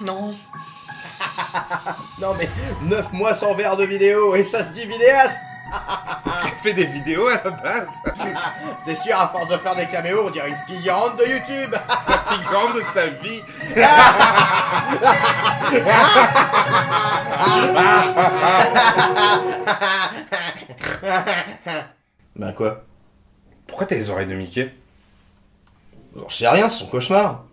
Non. Non mais 9 mois sans faire de vidéo et ça se dit vidéaste. Parce qu'elle fait des vidéos à la base. C'est sûr, à force de faire des caméos, on dirait une figurante de YouTube. La figurante de sa vie. Bah quoi? Pourquoi t'as les oreilles de Mickey? Je sais rien, c'est son cauchemar.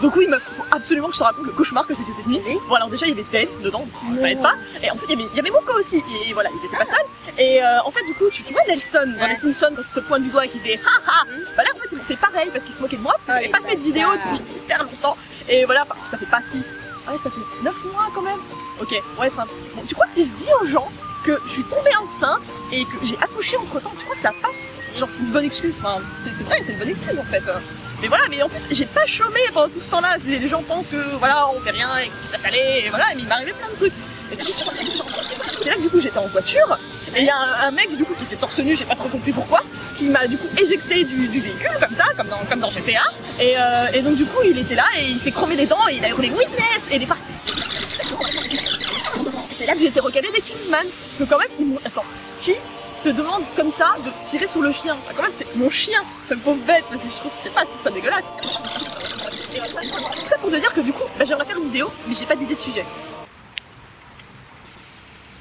Donc oui, meuf, faut absolument que je te raconte le cauchemar que j'ai fait cette nuit. Bon alors déjà il y avait Dave dedans, ça aide pas. Et ensuite il y avait Moko aussi, et voilà, il était pas seul. Et en fait du coup, tu vois Nelson dans les Simpsons quand il te pointe du doigt et qu'il fait haha. Bah là en fait il m'a fait pareil parce qu'il se moquait de moi, parce qu'il n'avait pas fait de vidéo depuis hyper longtemps. Et voilà, enfin, ça fait pas si... Ouais, ça fait 9 mois quand même. Ok, ouais, simple. Bon, tu crois que si je dis aux gens que je suis tombée enceinte et que j'ai accouché entre temps, tu crois que ça passe? Genre c'est une bonne excuse, enfin c'est vrai, c'est une bonne excuse en fait. Mais voilà, mais en plus j'ai pas chômé pendant tout ce temps-là. Les gens pensent que voilà, on fait rien et qu'on se laisse aller, et voilà, mais il m'arrivait plein de trucs. C'est là que du coup j'étais en voiture et il y a un mec du coup qui était torse nu, j'ai pas trop compris pourquoi, qui m'a du coup éjecté du véhicule comme ça, comme dans GTA. Et donc du coup il était là et il s'est chromé les dents et il a hurlé Witness et il est parti. C'est là que j'ai été recalée des Kingsman. Parce que quand même, ils m'ont... Attends, qui te demande comme ça de tirer sur le chien? Enfin, quand même, c'est mon chien, cette pauvre bête, parce que je trouve ça dégueulasse. Tout ça pour te dire que du coup, bah, j'aimerais faire une vidéo, mais j'ai pas d'idée de sujet.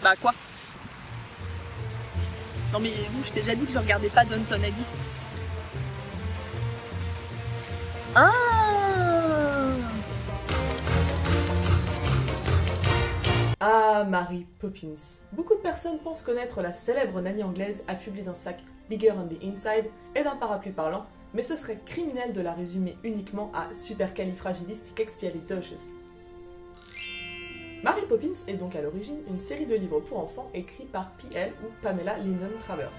Bah quoi? Non mais vous, je t'ai déjà dit que je regardais pas Downton Abbey. Ah! Ah, Mary Poppins. Beaucoup de personnes pensent connaître la célèbre nanny anglaise affublée d'un sac bigger on the inside et d'un parapluie parlant, mais ce serait criminel de la résumer uniquement à supercalifragilisticexpialidocious. Mary Poppins est donc à l'origine une série de livres pour enfants écrits par P.L. ou Pamela Lyndon Travers.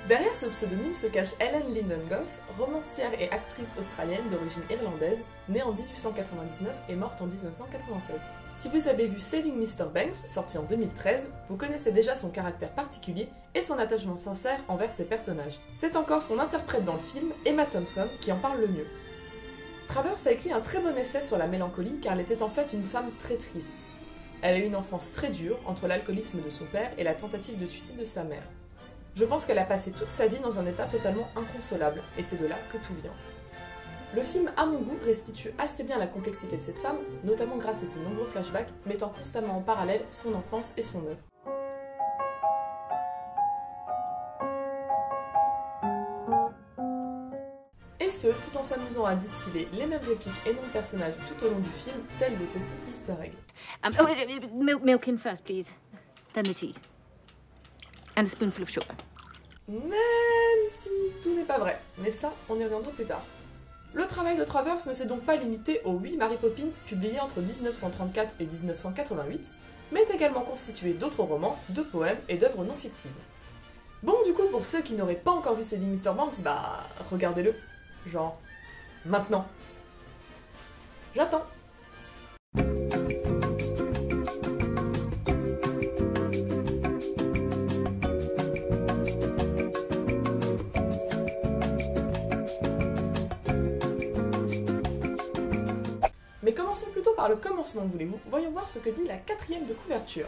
Derrière ce pseudonyme se cache Ellen Lyndon Gough, romancière et actrice australienne d'origine irlandaise, née en 1899 et morte en 1996. Si vous avez vu Saving Mr. Banks, sorti en 2013, vous connaissez déjà son caractère particulier et son attachement sincère envers ses personnages. C'est encore son interprète dans le film, Emma Thompson, qui en parle le mieux. Travers a écrit un très bon essai sur la mélancolie car elle était en fait une femme très triste. Elle a eu une enfance très dure entre l'alcoolisme de son père et la tentative de suicide de sa mère. Je pense qu'elle a passé toute sa vie dans un état totalement inconsolable, et c'est de là que tout vient. Le film, à mon goût, restitue assez bien la complexité de cette femme, notamment grâce à ses nombreux flashbacks, mettant constamment en parallèle son enfance et son œuvre. Et ce, tout en s'amusant à distiller les mêmes répliques et noms de personnages tout au long du film, tels des petits easter eggs. Milk in first, please. Then the tea. And a spoonful of sugar. Même si tout n'est pas vrai, mais ça, on y reviendra plus tard. Le travail de Travers ne s'est donc pas limité aux 8 Mary Poppins publiés entre 1934 et 1988, mais est également constitué d'autres romans, de poèmes et d'œuvres non fictives. Bon, du coup, pour ceux qui n'auraient pas encore vu Saving Mr. Banks, bah, regardez-le. Genre, maintenant. J'attends. Mais commençons plutôt par le commencement, voulez-vous? Voyons voir ce que dit la 4e de couverture.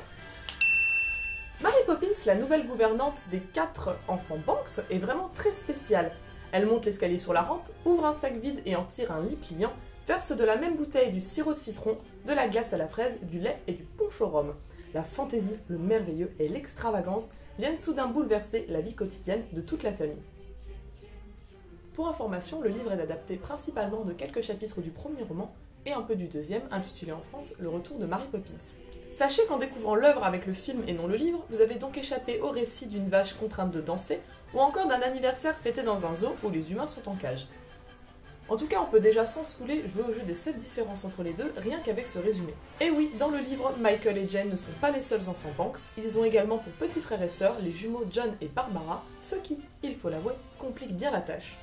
Mary Poppins, la nouvelle gouvernante des 4 enfants Banks, est vraiment très spéciale. Elle monte l'escalier sur la rampe, ouvre un sac vide et en tire un lit pliant, verse de la même bouteille du sirop de citron, de la glace à la fraise, du lait et du punch au rhum. La fantaisie, le merveilleux et l'extravagance viennent soudain bouleverser la vie quotidienne de toute la famille. Pour information, le livre est adapté principalement de quelques chapitres du premier roman, et un peu du deuxième, intitulé en France Le Retour de Mary Poppins. Sachez qu'en découvrant l'œuvre avec le film et non le livre, vous avez donc échappé au récit d'une vache contrainte de danser, ou encore d'un anniversaire fêté dans un zoo où les humains sont en cage. En tout cas, on peut déjà sans se fouler jouer au jeu des 7 différences entre les deux, rien qu'avec ce résumé. Et oui, dans le livre, Michael et Jane ne sont pas les seuls enfants Banks, ils ont également pour petits frères et sœurs les jumeaux John et Barbara, ce qui, il faut l'avouer, complique bien la tâche.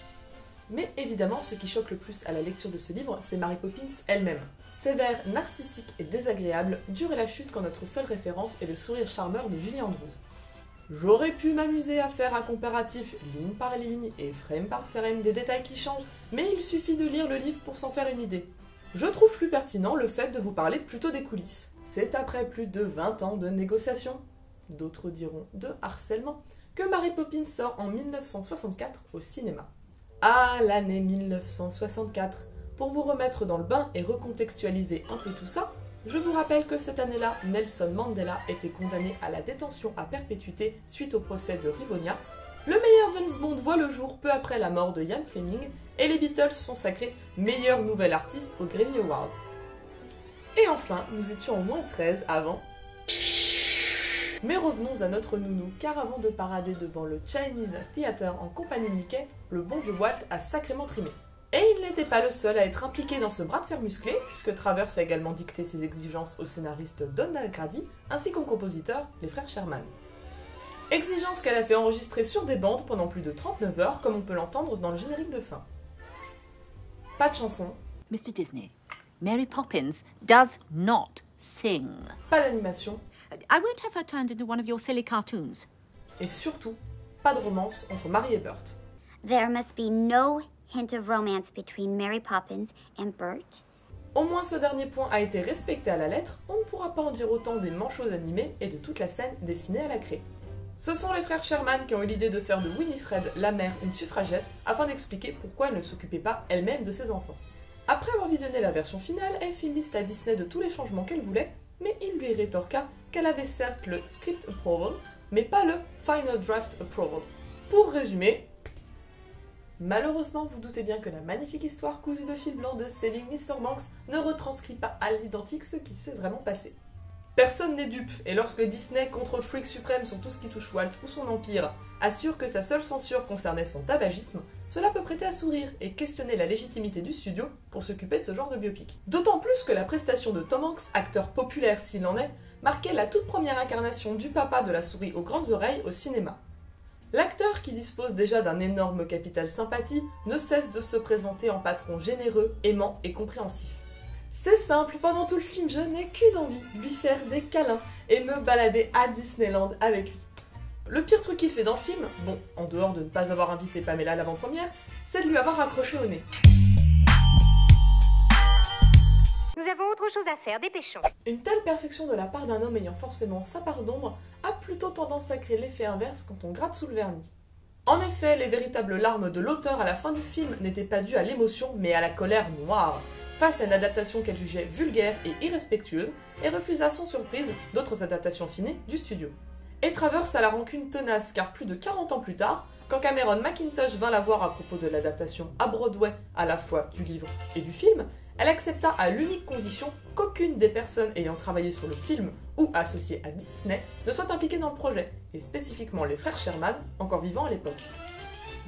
Mais évidemment, ce qui choque le plus à la lecture de ce livre, c'est Mary Poppins elle-même. Sévère, narcissique et désagréable, dure est la chute quand notre seule référence est le sourire charmeur de Julie Andrews. J'aurais pu m'amuser à faire un comparatif ligne par ligne et frame par frame des détails qui changent, mais il suffit de lire le livre pour s'en faire une idée. Je trouve plus pertinent le fait de vous parler plutôt des coulisses. C'est après plus de 20 ans de négociations, d'autres diront de harcèlement, que Mary Poppins sort en 1964 au cinéma. Ah, l'année 1964. Pour vous remettre dans le bain et recontextualiser un peu tout ça, je vous rappelle que cette année-là, Nelson Mandela était condamné à la détention à perpétuité suite au procès de Rivonia. Le meilleur James Bond voit le jour peu après la mort de Ian Fleming, et les Beatles sont sacrés meilleur nouvel artiste aux Grammy Awards. Et enfin, nous étions au moins 13 avant. Mais revenons à notre nounou, car avant de parader devant le Chinese Theatre en compagnie de Mickey, le bon vieux Walt a sacrément trimé. Et il n'était pas le seul à être impliqué dans ce bras de fer musclé, puisque Travers a également dicté ses exigences au scénariste Donald Grady, ainsi qu'aux compositeurs, les frères Sherman. Exigence qu'elle a fait enregistrer sur des bandes pendant plus de 39 heures, comme on peut l'entendre dans le générique de fin. Pas de chanson. Mr. Disney, Mary Poppins does not sing. Pas d'animation. I won't have her turned into one of your silly cartoons. Et surtout, pas de romance entre Mary et Bert. There must be no hint of romance between Mary Poppins and Bert. Au moins ce dernier point a été respecté à la lettre, on ne pourra pas en dire autant des manchots animés et de toute la scène dessinée à la craie. Ce sont les frères Sherman qui ont eu l'idée de faire de Winifred, la mère, une suffragette, afin d'expliquer pourquoi elle ne s'occupait pas elle-même de ses enfants. Après avoir visionné la version finale, elle fit liste à Disney de tous les changements qu'elle voulait, mais il lui rétorqua qu'elle avait certes le script approval, mais pas le final draft approval. Pour résumer, malheureusement, vous doutez bien que la magnifique histoire cousue de fil blanc de Saving Mr. Banks ne retranscrit pas à l'identique ce qui s'est vraiment passé. Personne n'est dupe, et lorsque Disney, contrôle freak suprême sur tout ce qui touche Walt ou son empire, assure que sa seule censure concernait son tabagisme, cela peut prêter à sourire et questionner la légitimité du studio pour s'occuper de ce genre de biopic. D'autant plus que la prestation de Tom Hanks, acteur populaire s'il en est, marquait la toute première incarnation du papa de la souris aux grandes oreilles au cinéma. L'acteur, qui dispose déjà d'un énorme capital sympathie, ne cesse de se présenter en patron généreux, aimant et compréhensif. C'est simple, pendant tout le film, je n'ai qu'une envie, lui faire des câlins et me balader à Disneyland avec lui. Le pire truc qu'il fait dans le film, bon, en dehors de ne pas avoir invité Pamela à l'avant-première, c'est de lui avoir accroché au nez. Nous avons autre chose à faire, dépêchons. Une telle perfection de la part d'un homme ayant forcément sa part d'ombre a plutôt tendance à créer l'effet inverse quand on gratte sous le vernis. En effet, les véritables larmes de l'auteur à la fin du film n'étaient pas dues à l'émotion, mais à la colère noire, face à une adaptation qu'elle jugeait vulgaire et irrespectueuse, et refusa sans surprise d'autres adaptations ciné du studio. Et Travers a la rancune tenace, car plus de 40 ans plus tard, quand Cameron Mackintosh vint la voir à propos de l'adaptation à Broadway à la fois du livre et du film, elle accepta à l'unique condition qu'aucune des personnes ayant travaillé sur le film ou associées à Disney ne soit impliquée dans le projet, et spécifiquement les frères Sherman, encore vivants à l'époque.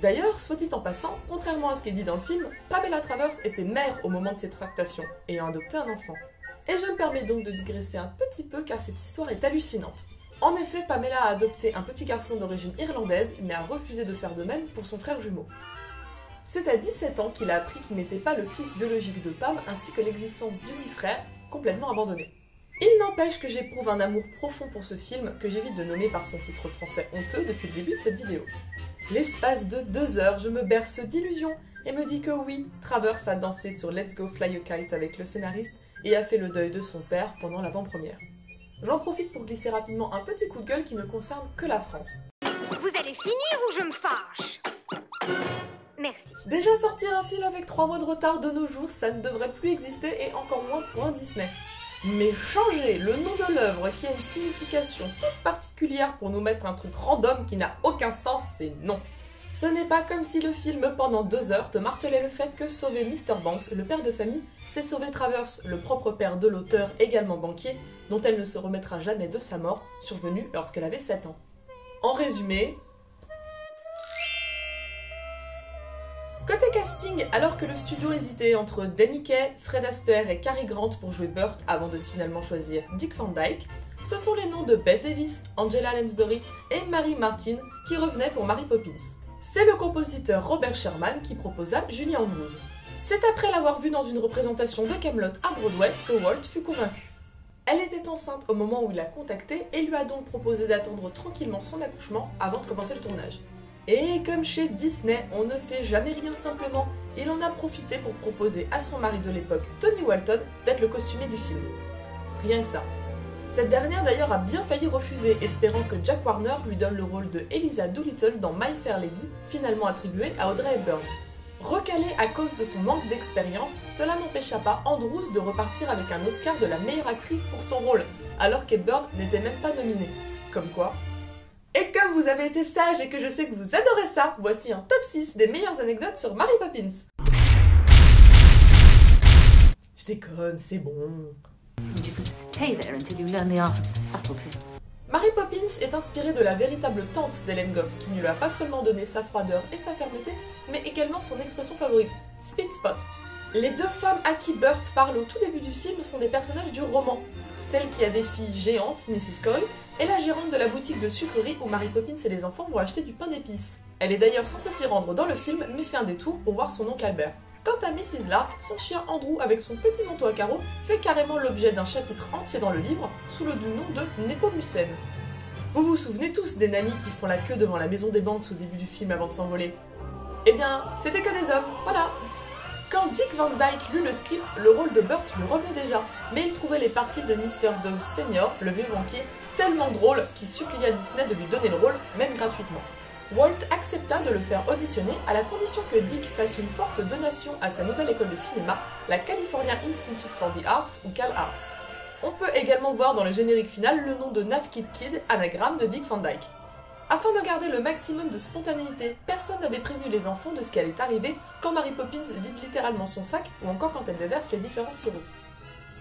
D'ailleurs, soit dit en passant, contrairement à ce qui est dit dans le film, Pamela Travers était mère au moment de ses tractations, ayant adopté un enfant. Et je me permets donc de digresser un petit peu car cette histoire est hallucinante. En effet, Pamela a adopté un petit garçon d'origine irlandaise, mais a refusé de faire de même pour son frère jumeau. C'est à 17 ans qu'il a appris qu'il n'était pas le fils biologique de Pam, ainsi que l'existence dudit frère, complètement abandonné. Il n'empêche que j'éprouve un amour profond pour ce film, que j'évite de nommer par son titre français honteux depuis le début de cette vidéo. L'espace de 2 heures, je me berce d'illusions et me dis que oui, Travers a dansé sur Let's Go Fly a Kite avec le scénariste et a fait le deuil de son père pendant l'avant-première. J'en profite pour glisser rapidement un petit coup de gueule qui ne concerne que la France. Vous allez finir ou je me fâche? Merci. Déjà sortir un film avec 3 mois de retard de nos jours, ça ne devrait plus exister et encore moins pour un Disney. Mais changer le nom de l'œuvre qui a une signification toute particulière pour nous mettre un truc random qui n'a aucun sens, c'est non. Ce n'est pas comme si le film, pendant 2 heures, te martelait le fait que sauver Mr. Banks, le père de famille, c'est sauver Travers, le propre père de l'auteur, également banquier, dont elle ne se remettra jamais de sa mort, survenue lorsqu'elle avait 7 ans. En résumé, côté casting, alors que le studio hésitait entre Danny Kaye, Fred Astaire et Cary Grant pour jouer Bert avant de finalement choisir Dick Van Dyke, ce sont les noms de Bette Davis, Angela Lansbury et Mary Martin qui revenaient pour Mary Poppins. C'est le compositeur Robert Sherman qui proposa Julie Andrews. C'est après l'avoir vue dans une représentation de Camelot à Broadway que Walt fut convaincu. Elle était enceinte au moment où il l'a contactée et lui a donc proposé d'attendre tranquillement son accouchement avant de commencer le tournage. Et comme chez Disney, on ne fait jamais rien simplement, il en a profité pour proposer à son mari de l'époque, Tony Walton, d'être le costumier du film. Rien que ça. Cette dernière d'ailleurs a bien failli refuser, espérant que Jack Warner lui donne le rôle de Eliza Doolittle dans My Fair Lady, finalement attribué à Audrey Hepburn. Recalée à cause de son manque d'expérience, cela n'empêcha pas Andrews de repartir avec un Oscar de la meilleure actrice pour son rôle, alors qu'Hepburn n'était même pas nominée. Comme quoi. Et comme vous avez été sage et que je sais que vous adorez ça, voici un top 6 des meilleures anecdotes sur Mary Poppins. Je déconne, c'est bon. You can stay there until you learn the art of subtlety. Mary Poppins est inspirée de la véritable tante d'Hélène Goff, qui ne lui a pas seulement donné sa froideur et sa fermeté, mais également son expression favorite, Spit Spot. Les deux femmes à qui Burt parle au tout début du film sont des personnages du roman. Celle qui a des filles géantes, Mrs. Coyle, et la gérante de la boutique de sucrerie où Mary Poppins et les enfants vont acheter du pain d'épices. Elle est d'ailleurs censée s'y rendre dans le film, mais fait un détour pour voir son oncle Albert. Quant à Mrs. Lark, son chien Andrew avec son petit manteau à carreaux fait carrément l'objet d'un chapitre entier dans le livre, sous le doux nom de Nepomucène. Vous vous souvenez tous des nannies qui font la queue devant la maison des Banks au début du film avant de s'envoler? Eh bien, c'était que des hommes, voilà. Quand Dick Van Dyke lut le script, le rôle de Burt lui revenait déjà, mais il trouvait les parties de Mr. Dove Senior, le vieux vampire, tellement drôles qu'il supplia Disney de lui donner le rôle, même gratuitement. Walt accepta de le faire auditionner à la condition que Dick fasse une forte donation à sa nouvelle école de cinéma, la California Institute for the Arts ou CalArts. On peut également voir dans le générique final le nom de Navkid Kid, anagramme de Dick Van Dyke. Afin de garder le maximum de spontanéité, personne n'avait prévenu les enfants de ce qui allait arriver quand Mary Poppins vide littéralement son sac ou encore quand elle déverse les différents sirops.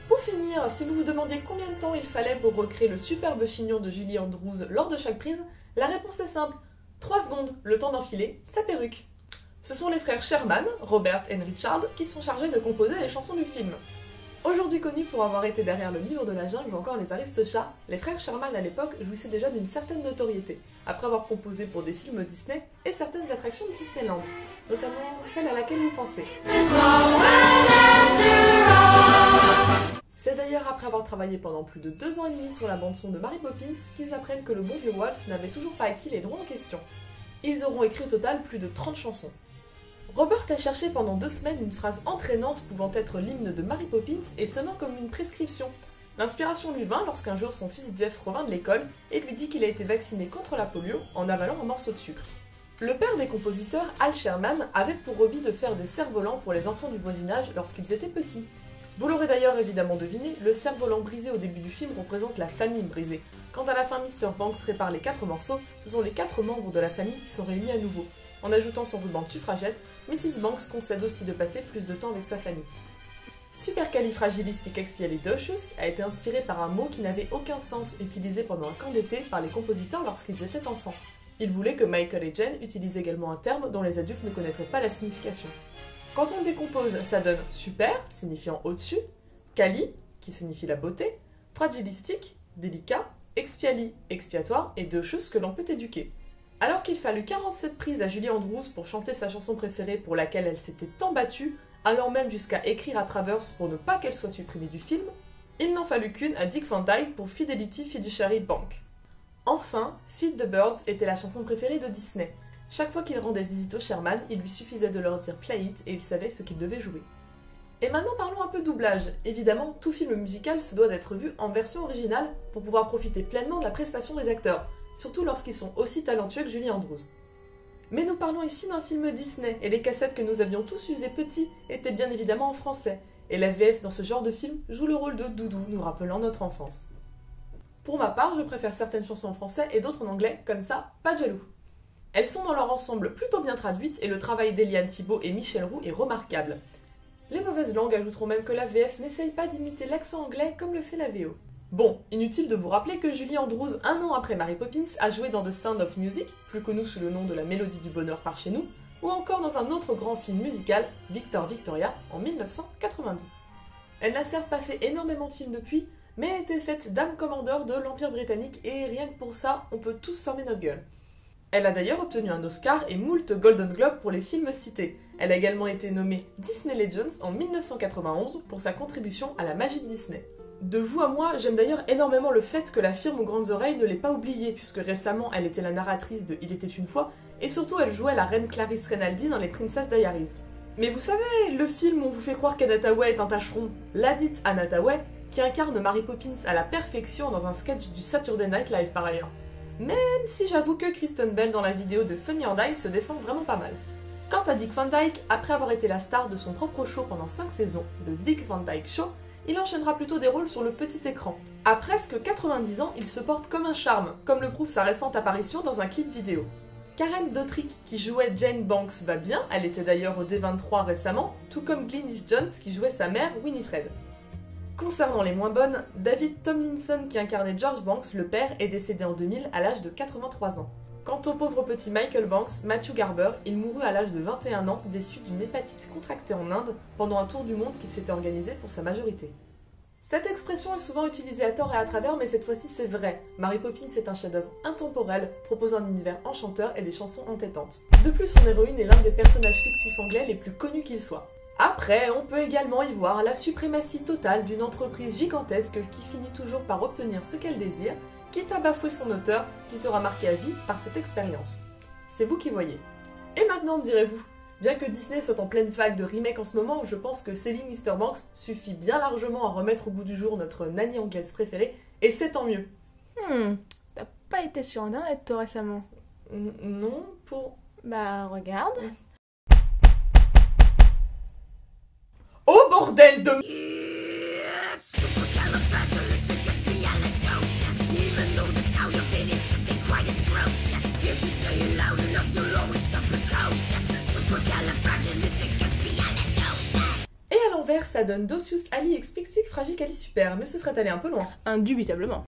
Pour finir, si vous vous demandiez combien de temps il fallait pour recréer le superbe chignon de Julie Andrews lors de chaque prise, la réponse est simple. 3 secondes, le temps d'enfiler sa perruque. Ce sont les frères Sherman, Robert et Richard, qui sont chargés de composer les chansons du film. Aujourd'hui connus pour avoir été derrière le livre de la jungle ou encore les Aristochats, les frères Sherman à l'époque jouissaient déjà d'une certaine notoriété, après avoir composé pour des films Disney et certaines attractions de Disneyland, notamment celle à laquelle vous pensez. C'est d'ailleurs après avoir travaillé pendant plus de 2 ans et demi sur la bande-son de Mary Poppins qu'ils apprennent que le bon vieux Walt n'avait toujours pas acquis les droits en question. Ils auront écrit au total plus de 30 chansons. Robert a cherché pendant 2 semaines une phrase entraînante pouvant être l'hymne de Mary Poppins et sonnant comme une prescription. L'inspiration lui vint lorsqu'un jour son fils Jeff revint de l'école et lui dit qu'il a été vacciné contre la polio en avalant un morceau de sucre. Le père des compositeurs, Al Sherman, avait pour hobby de faire des cerfs-volants pour les enfants du voisinage lorsqu'ils étaient petits. Vous l'aurez d'ailleurs évidemment deviné, le cerf-volant brisé au début du film représente la famille brisée. Quand à la fin Mr. Banks répare les 4 morceaux, ce sont les 4 membres de la famille qui sont réunis à nouveau. En ajoutant son ruban de suffragette, Mrs. Banks concède aussi de passer plus de temps avec sa famille. Supercalifragilisticexpialidocious a été inspiré par un mot qui n'avait aucun sens utilisé pendant un camp d'été par les compositeurs lorsqu'ils étaient enfants. Ils voulaient que Michael et Jen utilisent également un terme dont les adultes ne connaîtraient pas la signification. Quand on décompose, ça donne super, signifiant au-dessus, cali, qui signifie la beauté, fragilistique, délicat, expiali, expiatoire, et docious que l'on peut éduquer. Alors qu'il fallut 47 prises à Julie Andrews pour chanter sa chanson préférée pour laquelle elle s'était tant battue, allant même jusqu'à écrire à Travers pour ne pas qu'elle soit supprimée du film, il n'en fallut qu'une à Dick Van Dyke pour Fidelity Fiduciary Bank. Enfin, Feed the Birds était la chanson préférée de Disney. Chaque fois qu'il rendait visite aux Sherman, il lui suffisait de leur dire play it et ils savaient ce qu'ils devaient jouer. Et maintenant parlons un peu doublage. Évidemment, tout film musical se doit d'être vu en version originale pour pouvoir profiter pleinement de la prestation des acteurs, surtout lorsqu'ils sont aussi talentueux que Julie Andrews. Mais nous parlons ici d'un film Disney, et les cassettes que nous avions tous usées petits étaient bien évidemment en français, et la VF dans ce genre de film joue le rôle de doudou, nous rappelant notre enfance. Pour ma part, je préfère certaines chansons en français et d'autres en anglais, comme ça, pas de jaloux. Elles sont dans leur ensemble plutôt bien traduites et le travail d'Eliane Thibault et Michel Roux est remarquable. Les mauvaises langues ajouteront même que la VF n'essaye pas d'imiter l'accent anglais comme le fait la VO. Bon, inutile de vous rappeler que Julie Andrews, 1 an après Mary Poppins, a joué dans The Sound of Music, plus connu sous le nom de La Mélodie du Bonheur par chez nous, ou encore dans un autre grand film musical, Victor Victoria, en 1982. Elle n'a certes pas fait énormément de films depuis, mais a été faite Dame Commandeur de l'Empire britannique et rien que pour ça, on peut tous fermer notre gueule. Elle a d'ailleurs obtenu un Oscar et moult Golden Globe pour les films cités. Elle a également été nommée Disney Legends en 1991 pour sa contribution à la magie de Disney. De vous à moi, j'aime d'ailleurs énormément le fait que la firme aux grandes oreilles ne l'ait pas oubliée, puisque récemment elle était la narratrice de Il était une fois, et surtout elle jouait la reine Clarice Rinaldi dans les Princess Diaries. Mais vous savez, le film où on vous fait croire qu'Anna Hathaway est un tâcheron, la dite Anna Hathaway, qui incarne Mary Poppins à la perfection dans un sketch du Saturday Night Live par ailleurs. Même si j'avoue que Kristen Bell dans la vidéo de Funny or Die se défend vraiment pas mal. Quant à Dick Van Dyke, après avoir été la star de son propre show pendant 5 saisons, The Dick Van Dyke Show, il enchaînera plutôt des rôles sur le petit écran. À presque 90 ans, il se porte comme un charme, comme le prouve sa récente apparition dans un clip vidéo. Karen Dotrick, qui jouait Jane Banks, va bien, elle était d'ailleurs au D23 récemment, tout comme Glynis Jones, qui jouait sa mère Winifred. Concernant les moins bonnes, David Tomlinson, qui incarnait George Banks, le père, est décédé en 2000 à l'âge de 83 ans. Quant au pauvre petit Michael Banks, Matthew Garber, il mourut à l'âge de 21 ans, déçu d'une hépatite contractée en Inde pendant un tour du monde qu'il s'était organisé pour sa majorité. Cette expression est souvent utilisée à tort et à travers, mais cette fois-ci c'est vrai. Mary Poppins est un chef-d'œuvre intemporel, proposant un univers enchanteur et des chansons entêtantes. De plus, son héroïne est l'un des personnages fictifs anglais les plus connus qu'il soit. Après, on peut également y voir la suprématie totale d'une entreprise gigantesque qui finit toujours par obtenir ce qu'elle désire, quitte à bafouer son auteur, qui sera marqué à vie par cette expérience. C'est vous qui voyez. Et maintenant, me direz-vous, bien que Disney soit en pleine vague de remake en ce moment, je pense que Saving Mr. Banks suffit bien largement à remettre au goût du jour notre nanny anglaise préférée, et c'est tant mieux. T'as pas été sur internet toi récemment? Non, pour... Bah regarde. Oh bordel de... Et à l'envers, ça donne Docius Ali Expixig Fragic Ali Super, mais ce serait allé un peu loin. Indubitablement.